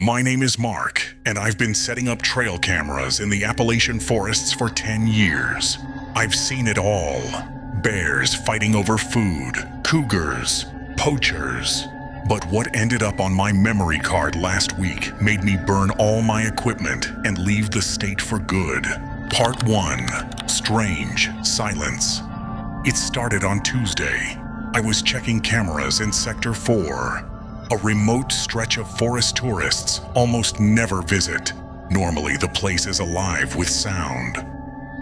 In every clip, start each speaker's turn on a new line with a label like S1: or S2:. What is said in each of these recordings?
S1: My name is Mark, and I've been setting up trail cameras in the Appalachian forests for 10 years. I've seen it all. Bears fighting over food, cougars, poachers. But what ended up on my memory card last week made me burn all my equipment and leave the state for good. Part 1. Strange Silence. It started on Tuesday. I was checking cameras in Sector 4. A remote stretch of forest tourists almost never visit. Normally the place is alive with sound.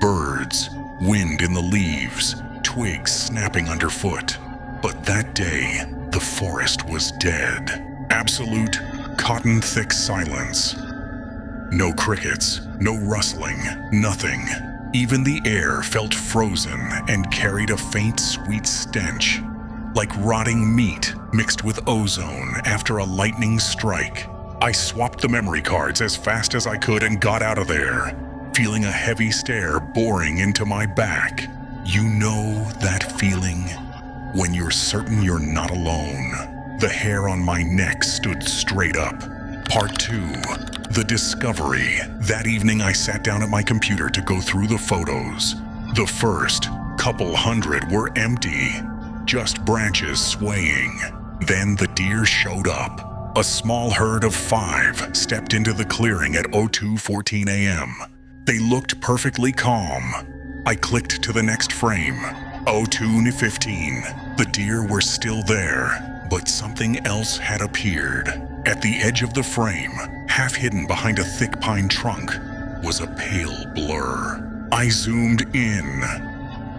S1: Birds, wind in the leaves, twigs snapping underfoot. But that day, the forest was dead. Absolute, cotton-thick silence. No crickets, no rustling, nothing. Even the air felt frozen and carried a faint, sweet stench, like rotting meat mixed with ozone after a lightning strike. I swapped the memory cards as fast as I could and got out of there, feeling a heavy stare boring into my back. You know that feeling? When you're certain you're not alone. The hair on my neck stood straight up. Part 2. The discovery. That evening I sat down at my computer to go through the photos. The first couple hundred were empty. Just branches swaying. Then the deer showed up. A small herd of 5 stepped into the clearing at 02:14 a.m. They looked perfectly calm. I clicked to the next frame. 02:15. The deer were still there, but something else had appeared. At the edge of the frame, half hidden behind a thick pine trunk, was a pale blur. I zoomed in.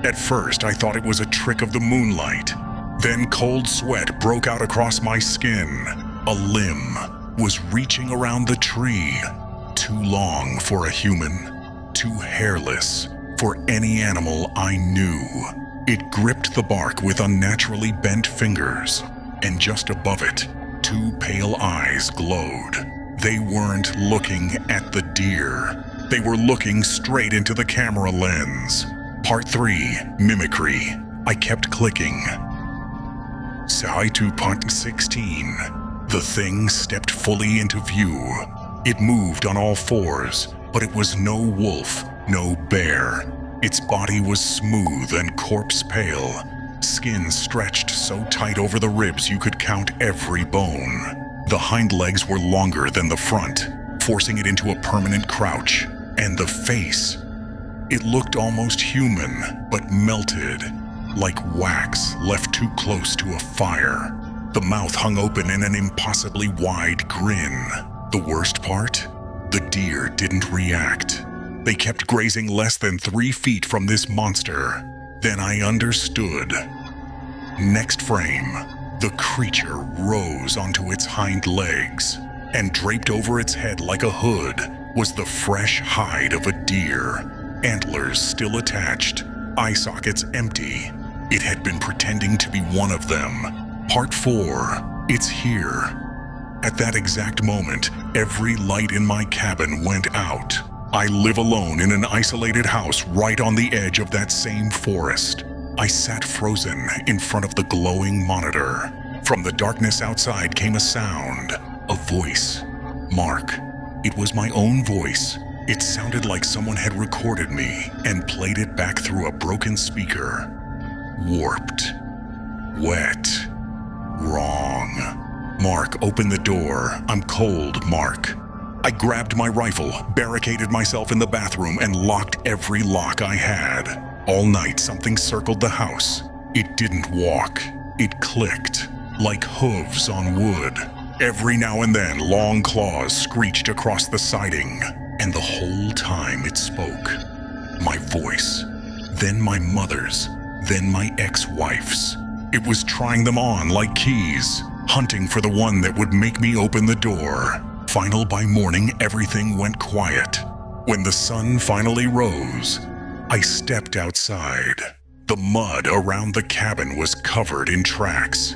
S1: At first, I thought it was a trick of the moonlight. Then cold sweat broke out across my skin. A limb was reaching around the tree. Too long for a human. Too hairless for any animal I knew. It gripped the bark with unnaturally bent fingers, and just above it, 2 pale eyes glowed. They weren't looking at the deer. They were looking straight into the camera lens. Part 3. Mimicry. I kept clicking. Sai 2.16. The thing stepped fully into view. It moved on all 4s, but it was no wolf, no bear. Its body was smooth and corpse pale. Skin stretched so tight over the ribs you could count every bone. The hind legs were longer than the front, forcing it into a permanent crouch. And the face. It looked almost human, but melted, like wax left too close to a fire. The mouth hung open in an impossibly wide grin. The worst part? The deer didn't react. They kept grazing less than 3 feet from this monster. Then I understood. Next frame, the creature rose onto its hind legs, and draped over its head like a hood was the fresh hide of a deer. Antlers still attached, eye sockets empty. It had been pretending to be one of them. Part 4. It's here. At that exact moment, every light in my cabin went out. I live alone in an isolated house right on the edge of that same forest. I sat frozen in front of the glowing monitor. From the darkness outside came a sound, a voice. Mark. It was my own voice. It sounded like someone had recorded me and played it back through a broken speaker. Warped. Wet. Wrong. Mark, open the door. I'm cold, Mark. I grabbed my rifle, barricaded myself in the bathroom, and locked every lock I had. All night, something circled the house. It didn't walk. It clicked, like hooves on wood. Every now and then, long claws screeched across the siding, and the whole time it spoke. My voice, then my mother's, then my ex-wife's. It was trying them on like keys, hunting for the one that would make me open the door. By morning, everything went quiet. When the sun finally rose, I stepped outside. The mud around the cabin was covered in tracks.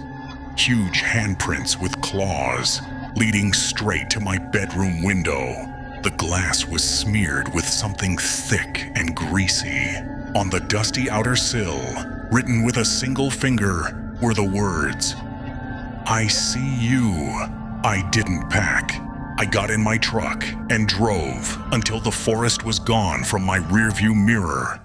S1: Huge handprints with claws, leading straight to my bedroom window. The glass was smeared with something thick and greasy. On the dusty outer sill, written with a single finger, were the words, "I see you. I didn't pack. I got in my truck and drove until the forest was gone from my rearview mirror.